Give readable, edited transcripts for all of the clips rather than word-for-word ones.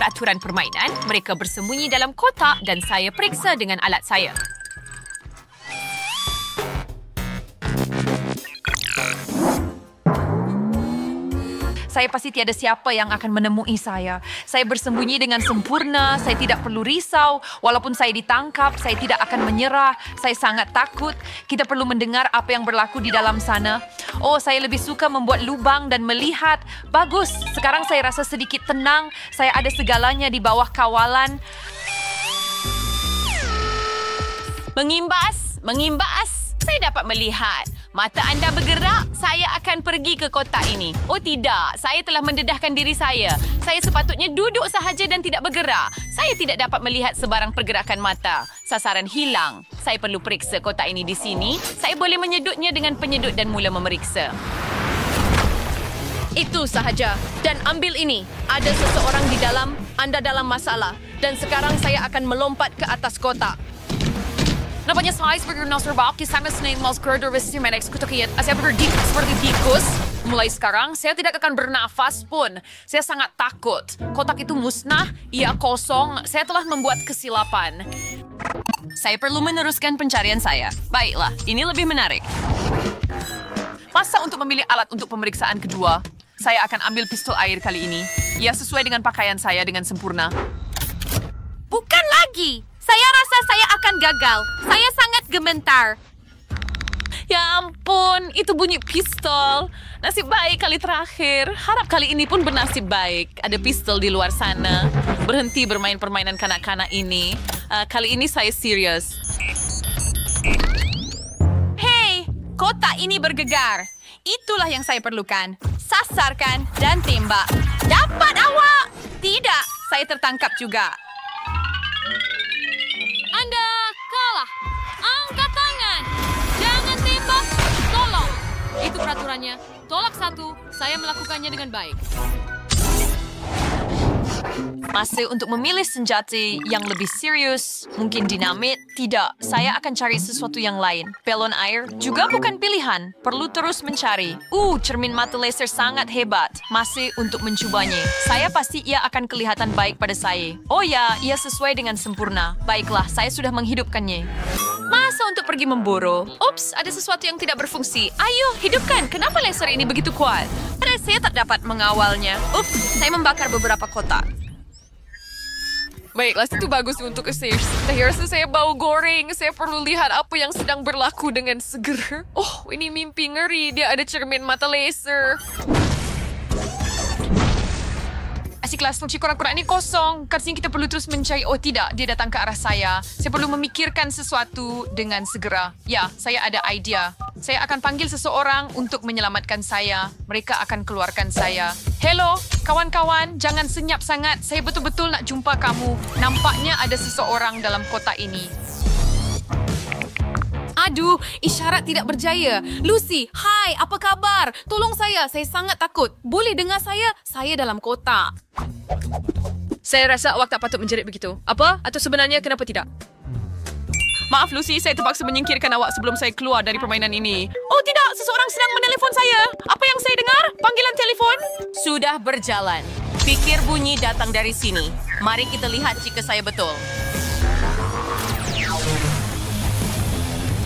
peraturan permainan, mereka bersembunyi dalam kotak dan saya periksa dengan alat saya. Saya pasti tiada siapa yang akan menemui saya. Saya bersembunyi dengan sempurna, saya tidak perlu risau. Walaupun saya ditangkap, saya tidak akan menyerah. Saya sangat takut. Kita perlu mendengar apa yang berlaku di dalam sana. Oh, saya lebih suka membuat lubang dan melihat. Bagus, sekarang saya rasa sedikit tenang. Saya ada segalanya di bawah kawalan. Mengimbas, mengimbas. Saya dapat melihat. Mata anda bergerak, saya akan pergi ke kotak ini. Oh tidak, saya telah mendedahkan diri saya. Saya sepatutnya duduk sahaja dan tidak bergerak. Saya tidak dapat melihat sebarang pergerakan mata. Sasaran hilang. Saya perlu periksa kotak ini di sini. Saya boleh menyedutnya dengan penyedut dan mula memeriksa. Itu sahaja. Dan ambil ini. Ada seseorang di dalam, anda dalam masalah. Dan sekarang saya akan melompat ke atas kotak. Nampaknya saya seperti Nasrbak, kisah snail mouse corridor systematic kutukiyat. Saya berdiri seperti tikus. Mulai sekarang, saya tidak akan bernafas pun. Saya sangat takut. Kotak itu musnah, ia kosong. Saya telah membuat kesilapan. Saya perlu meneruskan pencarian saya. Baiklah, ini lebih menarik. Masa untuk memilih alat untuk pemeriksaan kedua? Saya akan ambil pistol air kali ini. Ia sesuai dengan pakaian saya dengan sempurna. Bukan lagi! Saya rasa saya akan gagal. Saya sangat gemetar. Ya ampun, itu bunyi pistol. Nasib baik kali terakhir. Harap kali ini pun bernasib baik. Ada pistol di luar sana. Berhenti bermain permainan kanak-kanak ini. Kali ini saya serius. Hei, kotak ini bergegar. Itulah yang saya perlukan. Sasarkan dan tembak. Dapat awak! Tidak, saya tertangkap juga. Anda kalah. Angkat tangan. Jangan tembak. Tolong. Itu peraturannya. Tolak satu. Saya melakukannya dengan baik. Masih untuk memilih senjata yang lebih serius. Mungkin dinamit. Tidak. Saya akan cari sesuatu yang lain. Pelon air juga bukan pilihan. Perlu terus mencari. Cermin mata laser sangat hebat. Masih untuk mencobanya. Saya pasti ia akan kelihatan baik pada saya. Oh ya, ia sesuai dengan sempurna. Baiklah, saya sudah menghidupkannya. Masa untuk pergi memburu? Ups, ada sesuatu yang tidak berfungsi. Ayo, hidupkan. Kenapa laser ini begitu kuat? Pada saya tak dapat mengawalnya. Ups, saya membakar beberapa kotak. Baiklah, itu bagus untuk saya. Saya rasa saya bau goreng. Saya perlu lihat apa yang sedang berlaku dengan seger. Oh, ini mimpi ngeri. Dia ada cermin mata laser. Asiklah, kunci korak-korak ini kosong. Katanya kita perlu terus mencari. Oh tidak, dia datang ke arah saya. Saya perlu memikirkan sesuatu dengan segera. Ya, saya ada idea. Saya akan panggil seseorang untuk menyelamatkan saya. Mereka akan keluarkan saya. Hello, kawan-kawan. Jangan senyap sangat. Saya betul-betul nak jumpa kamu. Nampaknya ada seseorang dalam kotak ini. Aduh, isyarat tidak berjaya. Lucy, hai, apa kabar? Tolong saya sangat takut. Boleh dengar saya? Saya dalam kotak. Saya rasa awak tak patut menjerit begitu. Apa? Atau sebenarnya kenapa tidak? Maaf Lucy, saya terpaksa menyingkirkan awak sebelum saya keluar dari permainan ini. Oh tidak, seseorang sedang menelpon saya. Apa yang saya dengar? Panggilan telefon? Sudah berjalan. Pikir bunyi datang dari sini. Mari kita lihat jika saya betul.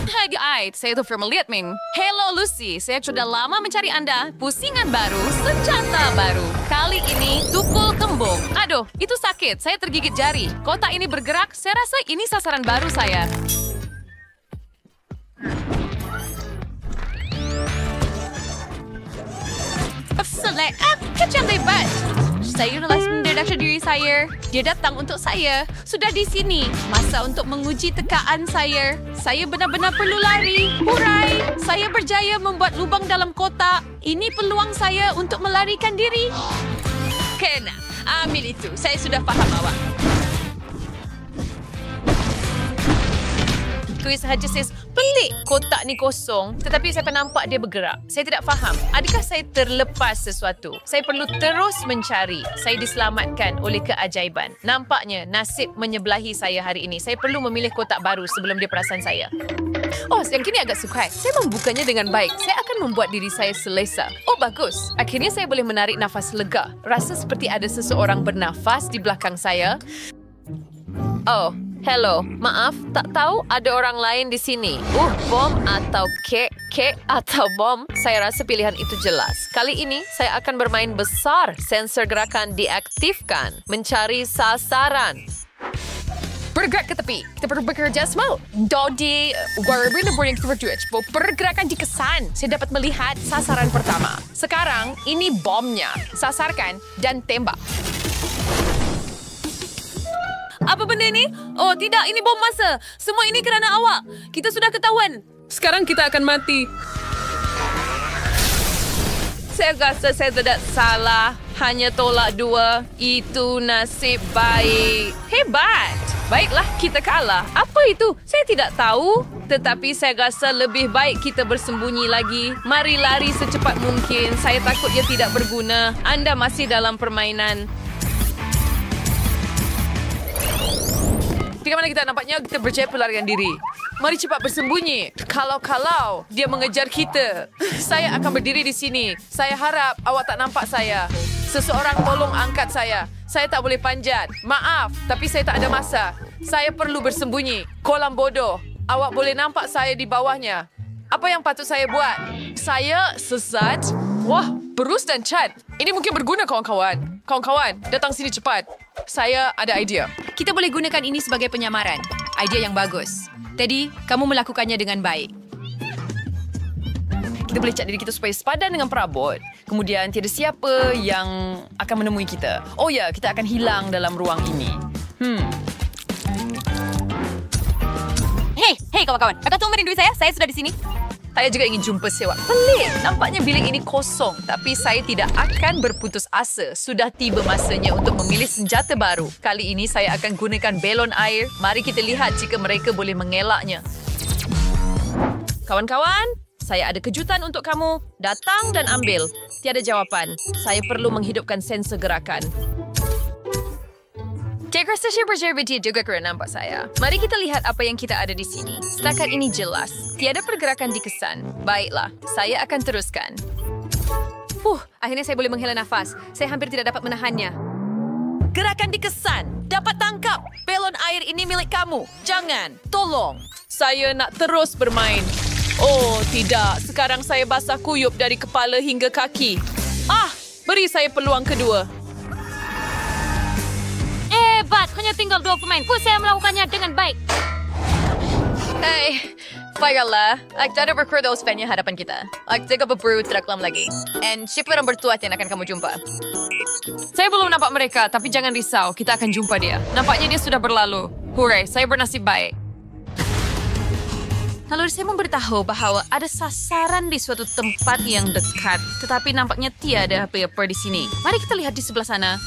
Hai guys, saya itu firma lihat Ming. Hello Lucy, saya sudah lama mencari Anda. Pusingan baru, senjata baru. Kali ini tukul kembung. Aduh, itu sakit. Saya tergigit jari. Kotak ini bergerak. Saya rasa ini sasaran baru saya. Kecil lebat. Saya telah mendedahkan diri saya. Dia datang untuk saya. Sudah di sini. Masa untuk menguji tekaan saya. Saya benar-benar perlu lari. Hurai! Saya berjaya membuat lubang dalam kotak. Ini peluang saya untuk melarikan diri. Kena. Ambil itu. Saya sudah faham awak. Kuis sahaja saya pelik kotak ni kosong. Tetapi saya nampak dia bergerak. Saya tidak faham. Adakah saya terlepas sesuatu? Saya perlu terus mencari. Saya diselamatkan oleh keajaiban. Nampaknya nasib menyebelahi saya hari ini. Saya perlu memilih kotak baru sebelum dia perasan saya. Oh, yang kini agak sukar. Saya membukanya dengan baik. Saya akan membuat diri saya selesa. Oh, bagus. Akhirnya saya boleh menarik nafas lega. Rasa seperti ada seseorang bernafas di belakang saya. Oh, hello. Maaf, tak tahu ada orang lain di sini. Bom atau kek atau bom. Saya rasa pilihan itu jelas. Kali ini saya akan bermain besar. Sensor gerakan diaktifkan. Mencari sasaran. Bergerak ke tepi. Kita perlu bekerja semua. Dodi, wherever the boarding to pergerakan dikesan. Saya dapat melihat sasaran pertama. Sekarang, ini bomnya. Sasarkan dan tembak. Apa benda ini? Oh, tidak. Ini bom masa. Semua ini kerana awak. Kita sudah ketahuan. Sekarang kita akan mati. Saya rasa saya tidak salah. Hanya tolak 2. Itu nasib baik. Hebat. Baiklah, kita kalah. Apa itu? Saya tidak tahu. Tetapi saya rasa lebih baik kita bersembunyi lagi. Mari lari secepat mungkin. Saya takut ia tidak berguna. Anda masih dalam permainan. Di mana kita nampaknya kita berjaya pelarian diri. Mari cepat bersembunyi. Kalau dia mengejar kita, saya akan berdiri di sini. Saya harap awak tak nampak saya. Seseorang tolong angkat saya. Saya tak boleh panjat. Maaf, tapi saya tak ada masa. Saya perlu bersembunyi. Kolam bodoh. Awak boleh nampak saya di bawahnya. Apa yang patut saya buat? Saya sesat? Wah, Bruce dan Chad. Ini mungkin berguna, kawan-kawan. Kawan-kawan, datang sini cepat. Saya ada idea. Kita boleh gunakan ini sebagai penyamaran. Idea yang bagus. Teddy, kamu melakukannya dengan baik. Kita boleh cat diri kita supaya sepadan dengan perabot. Kemudian tiada siapa yang akan menemui kita. Oh ya, kita akan hilang dalam ruang ini. Hei kawan-kawan. Kakak tunggu merindui saya. Saya sudah di sini. Saya juga ingin jumpa sewa. Pelik. Nampaknya bilik ini kosong. Tapi saya tidak akan berputus asa. Sudah tiba masanya untuk memilih senjata baru. Kali ini saya akan gunakan belon air. Mari kita lihat jika mereka boleh mengelaknya. Kawan-kawan, saya ada kejutan untuk kamu. Datang dan ambil. Tiada jawapan. Saya perlu menghidupkan sensor gerakan. Saya rasa saya berjaya dia juga kerana nampak saya. Mari kita lihat apa yang kita ada di sini. Setakat ini jelas. Tiada pergerakan dikesan. Baiklah, saya akan teruskan. Akhirnya saya boleh menghela nafas. Saya hampir tidak dapat menahannya. Gerakan dikesan. Dapat tangkap. Belon air ini milik kamu. Jangan. Tolong. Saya nak terus bermain. Oh, tidak. Sekarang saya basah kuyup dari kepala hingga kaki. Beri saya peluang kedua. Hebat, hanya tinggal 2 pemain. Saya melakukannya dengan baik. Baiklah. Tak ada recruit fan-nya hadapan kita. Jaga berburu tidak lama lagi. And siapa orang bertuah yang akan kamu jumpa? Saya belum nampak mereka, tapi jangan risau. Kita akan jumpa dia. Nampaknya dia sudah berlalu. Hooray, saya bernasib baik. Lalu saya memberitahu bahawa ada sasaran di suatu tempat yang dekat. Tetapi nampaknya tiada apa-apa di sini. Mari kita lihat di sebelah sana.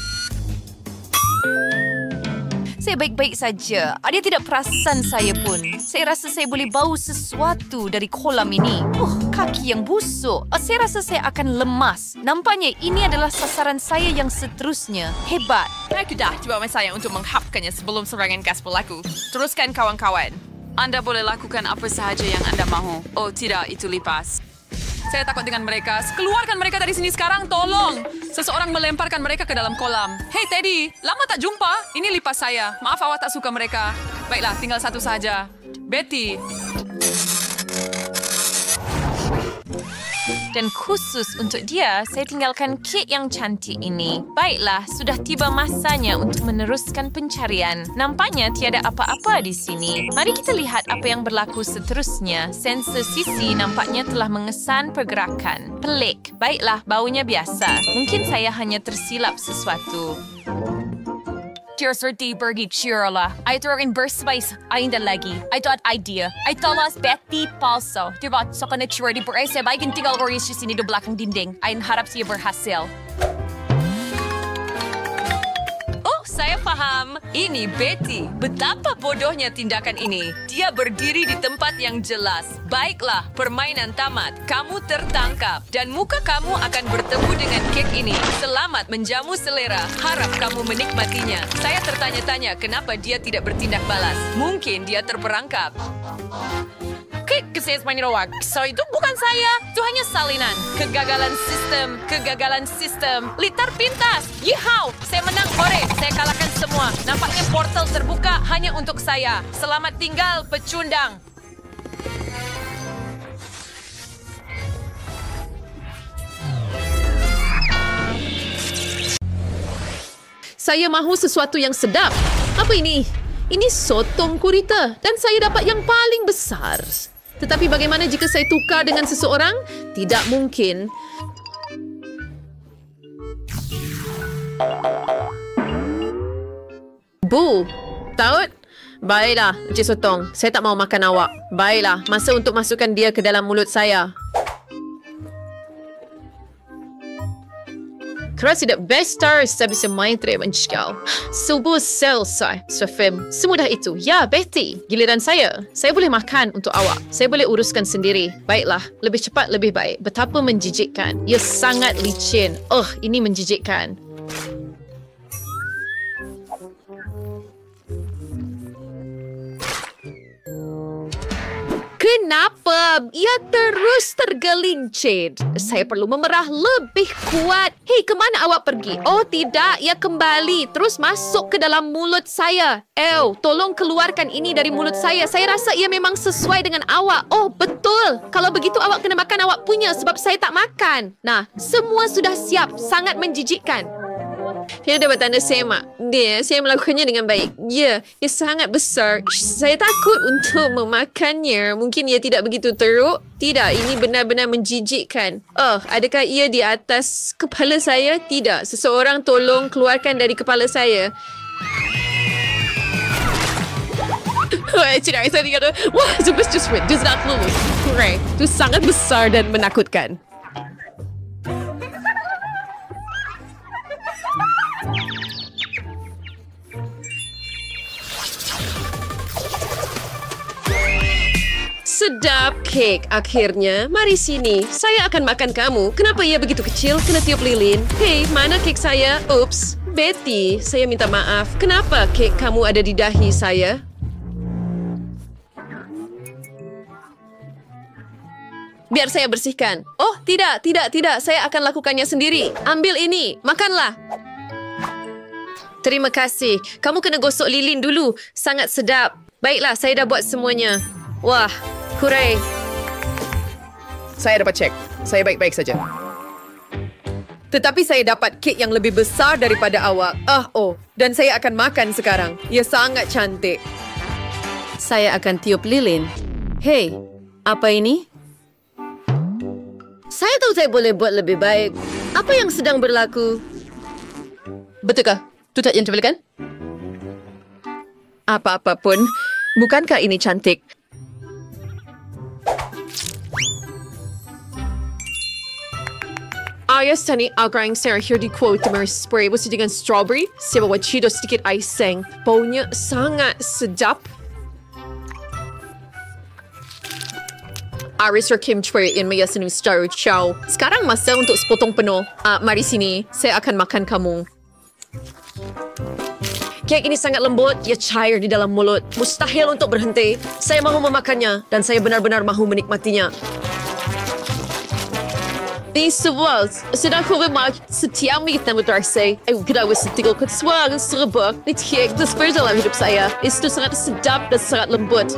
Saya baik-baik saja. Dia tidak perasan saya pun. Saya rasa saya boleh bau sesuatu dari kolam ini. Kaki yang busuk. Saya rasa saya akan lemas. Nampaknya ini adalah sasaran saya yang seterusnya. Hebat. Aku dah cuba saya untuk menghapkannya sebelum serangan gas berlaku. Teruskan kawan-kawan. Anda boleh lakukan apa sahaja yang anda mahu. Oh tidak, itu lipas. Saya takut dengan mereka. Keluarkan mereka dari sini sekarang, tolong. Seseorang melemparkan mereka ke dalam kolam. Hey Teddy, lama tak jumpa. Ini lipas saya. Maaf awak tak suka mereka. Baiklah, tinggal satu saja. Betty. Dan khusus untuk dia, saya tinggalkan kek yang cantik ini. Baiklah, sudah tiba masanya untuk meneruskan pencarian. Nampaknya tiada apa-apa di sini. Mari kita lihat apa yang berlaku seterusnya. Sensor sisi nampaknya telah mengesan pergerakan. Pelik. Baiklah, baunya biasa. Mungkin saya hanya tersilap sesuatu. Seperti pergi Shirla. Ito rin berspice ainda lagi. Ito at idea. Ito las Betty palso. Diba sa kanitsura di berese baigin tinggal oris siya sini do belakang dinding. Ayon harap siya berhasil. Saya faham. Ini Betty. Betapa bodohnya tindakan ini. Dia berdiri di tempat yang jelas. Baiklah, permainan tamat. Kamu tertangkap. Dan muka kamu akan bertemu dengan kek ini. Selamat menjamu selera. Harap kamu menikmatinya. Saya tertanya-tanya kenapa dia tidak bertindak balas. Mungkin dia terperangkap. balik ke saya Spanyolawak. So, itu bukan saya. Itu hanya salinan. Kegagalan sistem. Litar pintas. Yeehaw! Saya menang, hore. Saya kalahkan semua. Nampaknya portal terbuka hanya untuk saya. Selamat tinggal, pecundang. Saya mahu sesuatu yang sedap. Apa ini? Ini sotong gurita dan saya dapat yang paling besar. Tetapi bagaimana jika saya tukar dengan seseorang? Tidak mungkin. Bu, taut? Baiklah, Encik Sotong. Saya tak mau makan awak. Baiklah, masa untuk masukkan dia ke dalam mulut saya. Keras tidak best stars saya bisa main trik mencekal. Subuh selesai, Safim. Semudah itu. Ya, Betty. Giliran saya. Saya boleh makan untuk awak. Saya boleh uruskan sendiri. Baiklah, lebih cepat lebih baik. Betapa menjijikkan. Ia sangat licin. Ini menjijikkan. Kenapa? Ia terus tergelincir. Saya perlu memerah lebih kuat. Hei, kemana awak pergi? Oh tidak, ia kembali. Terus masuk ke dalam mulut saya. Tolong keluarkan ini dari mulut saya. Saya rasa ia memang sesuai dengan awak. Oh, betul. Kalau begitu awak kena makan awak punya sebab saya tak makan. Nah, semua sudah siap. Sangat menjijikkan. Tidak dapat tanda semak. Saya melakukannya dengan baik. Ya, ia sangat besar. Saya takut untuk memakannya. Mungkin ia tidak begitu teruk. Tidak, ini benar-benar menjijikkan. Adakah ia di atas kepala saya? Tidak. Seseorang tolong keluarkan dari kepala saya. Tidak, saya tidak. Wah, just wait. Does not lose. Hooray. Itu sangat besar dan menakutkan. Sedap kek akhirnya. Mari sini. Saya akan makan kamu. Kenapa ia begitu kecil? Kena tiup lilin. Hei, mana kek saya? Ups. Betty, saya minta maaf. Kenapa kek kamu ada di dahi saya? Biar saya bersihkan. Oh, tidak. Saya akan lakukannya sendiri. Ambil ini. Makanlah. Terima kasih. Kamu kena gosok lilin dulu. Sangat sedap. Baiklah, saya dah buat semuanya. Wah, hooray. Saya dapat cek. Saya baik-baik saja. Tetapi saya dapat kek yang lebih besar daripada awak. Dan saya akan makan sekarang. Ia sangat cantik. Saya akan tiup lilin. Hei, apa ini? Saya tahu saya boleh buat lebih baik. Apa yang sedang berlaku? Betulkah? Itu tak yang terpilih kan? Apa-apapun. Bukankah ini cantik? Ayos tani agrang Sarah here di quote Mary spray bersih dengan strawberry. Saya bawa Cheetos sedikit icing. Baunya sangat sedap. Aris or Kim Chwe in Maya Senu Star Chow. Sekarang masa untuk sepotong penuh. Mari sini. Saya akan makan kamu. Kek ini sangat lembut. Ia cair di dalam mulut. Mustahil untuk berhenti. Saya mahu memakannya dan saya benar-benar mahu menikmatinya. Ni semua sedang kurang setiap minit berasa. Kita tinggal ke suara serba. Ni kek tersebar dalam hidup saya. Itu sangat sedap dan sangat lembut.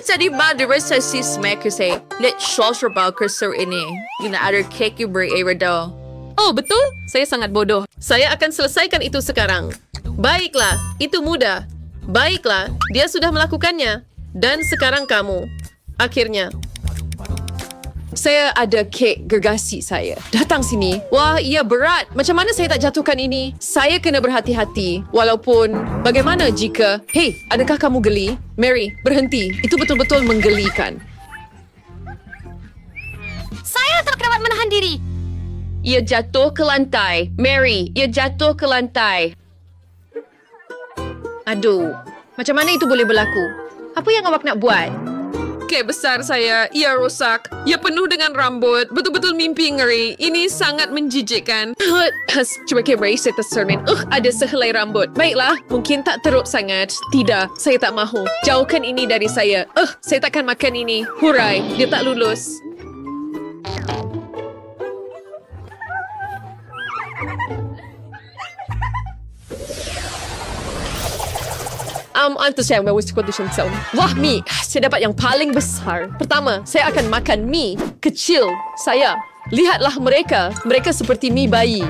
Jadi mana rasa si smack saya. Let shawl serbal kursor ini. Guna ada kek yang berada. Oh betul? Saya sangat bodoh. Saya akan selesaikan itu sekarang. Baiklah, itu mudah. Baiklah, dia sudah melakukannya. Dan sekarang kamu. Akhirnya. Saya ada kek gergasi saya. Datang sini. Wah, ia berat. Macam mana saya tak jatuhkan ini? Saya kena berhati-hati. Walaupun, bagaimana jika... Hei, adakah kamu geli? Mary, berhenti. Itu betul-betul menggelikan. Saya tak dapat menahan diri. Ia jatuh ke lantai. Mary, ia jatuh ke lantai. Aduh, macam mana itu boleh berlaku? Apa yang awak nak buat? bingkai besar saya. Ia rosak. Ia penuh dengan rambut. Betul-betul mimpi ngeri. Ini sangat menjijikkan. Cuba kembali saya tercermin. Ada sehelai rambut. Baiklah, mungkin tak teruk sangat. Tidak, saya tak mahu. Jauhkan ini dari saya. Saya takkan makan ini. Hurai, dia tak lulus. Antes saya mau condition sound. Wah, mie. Saya dapat yang paling besar. Pertama, saya akan makan mie kecil saya. Lihatlah mereka. Mereka seperti mie bayi.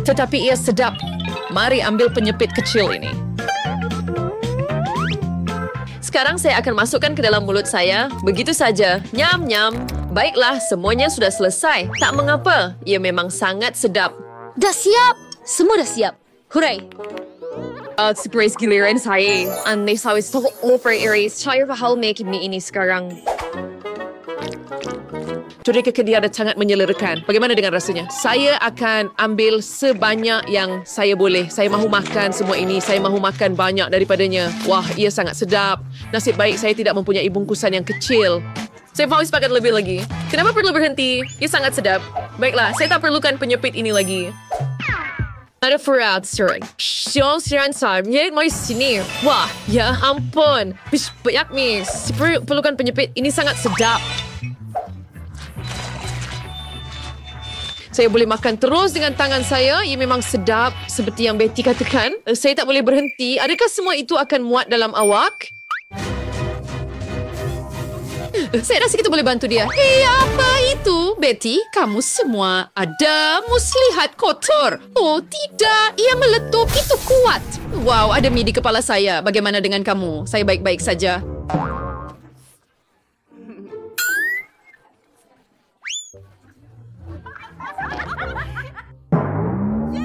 Tetapi ia sedap. Mari ambil penyepit kecil ini. Sekarang saya akan masukkan ke dalam mulut saya. Begitu saja. Nyam-nyam. Baiklah, semuanya sudah selesai. Tak mengapa. Ia memang sangat sedap. Dah siap. Semua dah siap. Hurai. Surprise giliran saya. Aneh saya so over Aries. Saya faham make mie ini sekarang. Curiga dia ada sangat menyelerakan. Bagaimana dengan rasanya? Saya akan ambil sebanyak yang saya boleh. Saya mahu makan semua ini. Saya mahu makan banyak daripadanya. Wah, ia sangat sedap. Nasib baik saya tidak mempunyai bungkusan yang kecil. Saya mahu sepakat lebih lagi. Kenapa perlu berhenti? Ia sangat sedap. Baiklah, saya tak perlukan penyepit ini lagi. Ada Farad, sir. Siang saya. Mari sini. Wah, ya ampun. Banyak mie. Saya perlukan penyepit. Ini sangat sedap. Saya boleh makan terus dengan tangan saya. Ia memang sedap. Seperti yang Betty katakan. Saya tak boleh berhenti. Adakah semua itu akan muat dalam awak? Saya rasa kita boleh bantu dia. Hei, apa itu? Betty, kamu semua ada muslihat kotor. Oh, tidak. Ia meletup. Itu kuat. Wow, ada mie di kepala saya. Bagaimana dengan kamu? Saya baik-baik saja.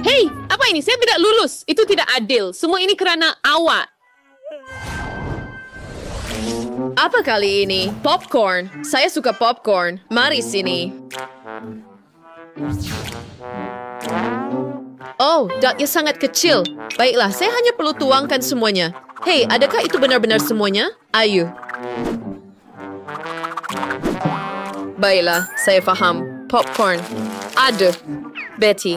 Hei, apa ini? Saya tidak lulus. Itu tidak adil. Semua ini kerana awak. Apa kali ini? Popcorn. Saya suka popcorn. Mari sini. Oh, datnya sangat kecil. Baiklah, saya hanya perlu tuangkan semuanya. Hei, adakah itu benar-benar semuanya? Ayo. Baiklah, saya faham. Popcorn. Ada. Betty.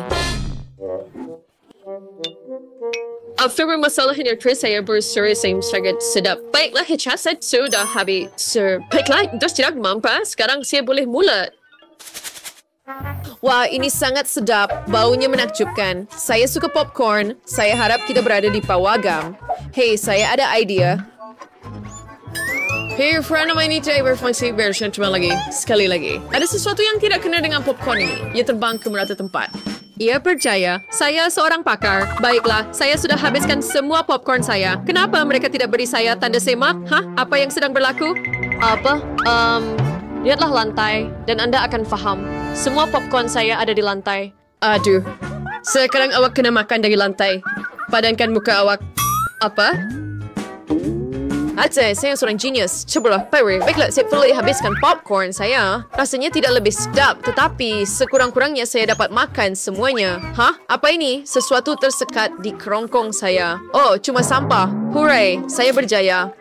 After masalah ini, saya bersuri sangat sedap. Baiklah, saya sudah habis. Baiklah, dah tidak mampu. Sekarang saya boleh mula. Wah, ini sangat sedap. Baunya menakjubkan. Saya suka popcorn. Saya harap kita berada di pawagam. Hei, saya ada idea. Hei, friend, ini saya berfungsi version cuma lagi. Sekali lagi. Ada sesuatu yang tidak kena dengan popcorn ini. Ia terbang ke merata tempat. Ia percaya, saya seorang pakar. Baiklah, saya sudah habiskan semua popcorn saya. Kenapa mereka tidak beri saya tanda semak? Hah? Apa yang sedang berlaku? Apa? Lihatlah lantai, dan Anda akan faham. Semua popcorn saya ada di lantai. Aduh. Sekarang awak kena makan dari lantai. Padankan muka awak. Apa? Saya seorang genius. Cobalah, Perry. Baiklah, saya perlu habiskan popcorn saya. Rasanya tidak lebih sedap, tetapi sekurang-kurangnya saya dapat makan semuanya. Hah? Apa ini? Sesuatu tersekat di kerongkong saya. Oh, cuma sampah. Hooray, saya berjaya.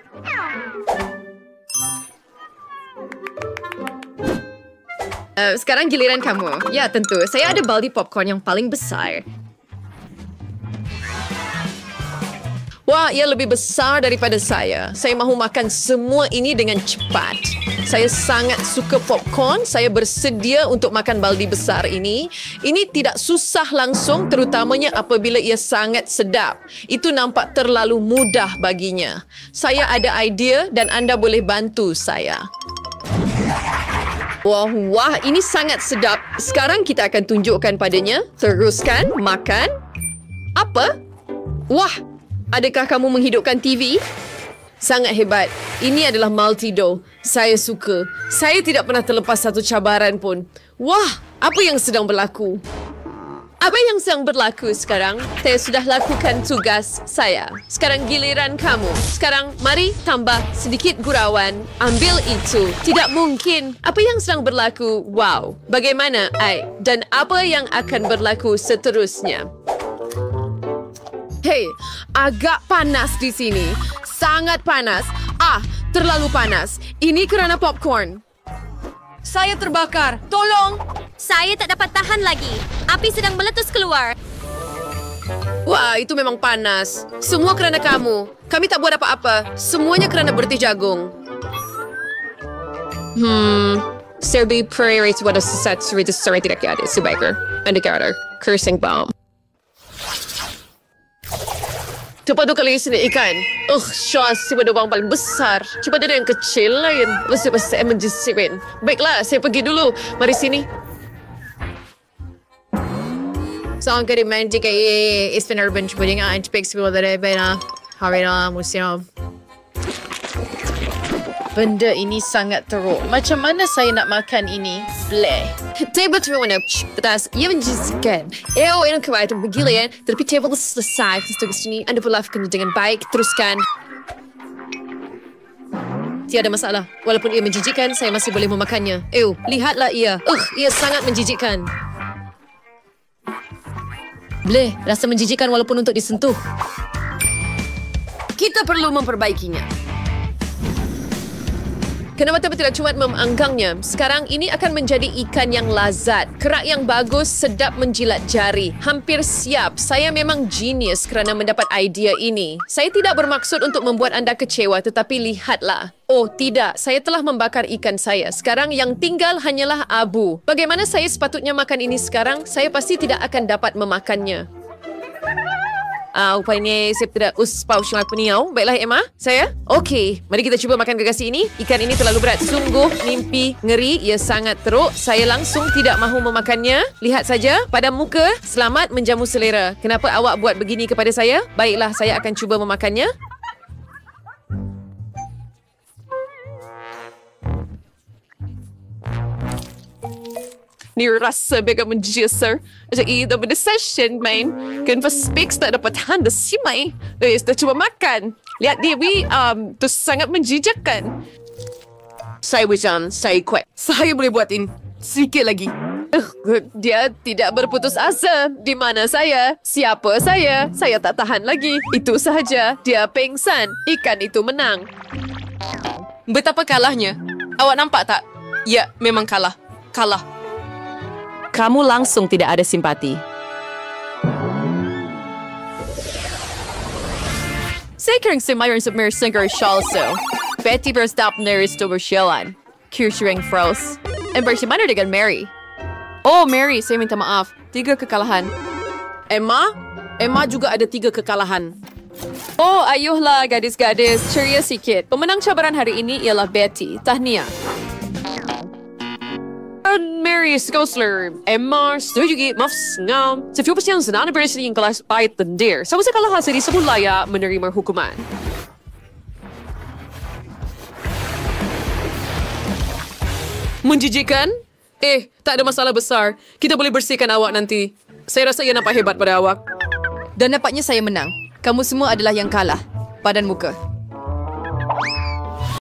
Sekarang giliran kamu. Ya, tentu. Saya ada baldi popcorn yang paling besar. Wah, ia lebih besar daripada saya. Saya mahu makan semua ini dengan cepat. Saya sangat suka popcorn. Saya bersedia untuk makan baldi besar ini. Ini tidak susah langsung, terutamanya apabila ia sangat sedap. Itu nampak terlalu mudah baginya. Saya ada idea dan anda boleh bantu saya. Wah, ini sangat sedap. Sekarang kita akan tunjukkan padanya. Teruskan, makan. Apa? Wah! Adakah kamu menghidupkan TV? Sangat hebat. Ini adalah multi-dough. Saya suka. Saya tidak pernah terlepas satu cabaran pun. Wah, apa yang sedang berlaku? Apa yang sedang berlaku sekarang? Saya sudah lakukan tugas saya. Sekarang giliran kamu. Sekarang mari tambah sedikit gurauan. Ambil itu. Tidak mungkin. Apa yang sedang berlaku? Wow. Bagaimana, Dan apa yang akan berlaku seterusnya? Hei, agak panas di sini. Sangat panas. Terlalu panas. Ini kerana popcorn. Saya terbakar. Tolong! Saya tak dapat tahan lagi. Api sedang meletus keluar. Wah, itu memang panas. Semua kerana kamu. Kami tak buat apa-apa. Semuanya kerana bertih jagung. Serbi prairie pada sesat cerita serai tidak ada. Sebaiknya. Anda kata. Cursing bomb. Cepat tu kali sini ikan. Syos, si pada orang paling besar. Cuba ada yang kecil lain. Mesti saya menjisirin. Baiklah, saya pergi dulu. Mari sini. Saan kan det människa i Spenarben på ringa en spexbådare bena har vi några museum. Benda ini sangat teruk. Macam mana saya nak makan ini? Bleh. Table tu mana? Tetas, ia menjisikan. Yang kebaikan bergilian, tetapi table selesai. Untuk sini, anda perlu lakukan dengan baik. Teruskan. Tiada masalah. Walaupun ia menjijikkan, saya masih boleh memakannya. Lihatlah ia. Ia sangat menjijikkan. Bleh, rasa menjijikkan walaupun untuk disentuh. Kita perlu memperbaikinya. Kenapa tidak cuma menganggangnya? Sekarang ini akan menjadi ikan yang lazat. Kerak yang bagus, sedap menjilat jari. Hampir siap. Saya memang genius kerana mendapat idea ini. Saya tidak bermaksud untuk membuat anda kecewa, tetapi lihatlah. Oh tidak, saya telah membakar ikan saya. Sekarang yang tinggal hanyalah abu. Bagaimana saya sepatutnya makan ini sekarang? Saya pasti tidak akan dapat memakannya. Upanya saya tidak uspau cuma peniau. Baiklah Emma, saya? Okey, mari kita cuba makan gergasi ini. Ikan ini terlalu berat. Sungguh mimpi ngeri. Ia sangat teruk. Saya langsung tidak mahu memakannya. Lihat saja pada muka. Selamat menjamu selera. Kenapa awak buat begini kepada saya? Baiklah, saya akan cuba memakannya. Ni rasa bega menjisar. Jadi, dah berdesession, main. Kan pas speaks tak dapat handa si mai. Dah cuba makan. Lihat dia, tu sangat menjijakkan. Saya macam, saya kuat. Saya boleh buat ini. Sedikit lagi. Dia tidak berputus asa. Di mana saya? Siapa saya? Saya tak tahan lagi. Itu sahaja. Dia pengsan. Ikan itu menang. Betapa kalahnya. Awak nampak tak? Ya, memang kalah. Kalah. Kamu langsung tidak ada simpati. Zeker si mayroon sa mersinger shalso. Betty berstap neris to bersyalan. Kirshring frost. And bersimana dengan Mary. Oh, Mary, saya minta maaf. 3 kekalahan. Emma juga ada 3 kekalahan. Oh, ayuhlah gadis-gadis. Ceria sikit. Pemenang cabaran hari ini ialah Betty. Tahniah. Mary Skosler, Emma, setuju maaf ngam. Sa few pasang sa university yung kelas pahit tendir. Sa usa kalah sa di semulaya menerima hukuman. Menjijikan? Tak ada masalah besar. Kita boleh bersihkan awak nanti. Saya rasa ia nampak hebat pada awak. Dan nampaknya saya menang. Kamu semua adalah yang kalah. Padan muka.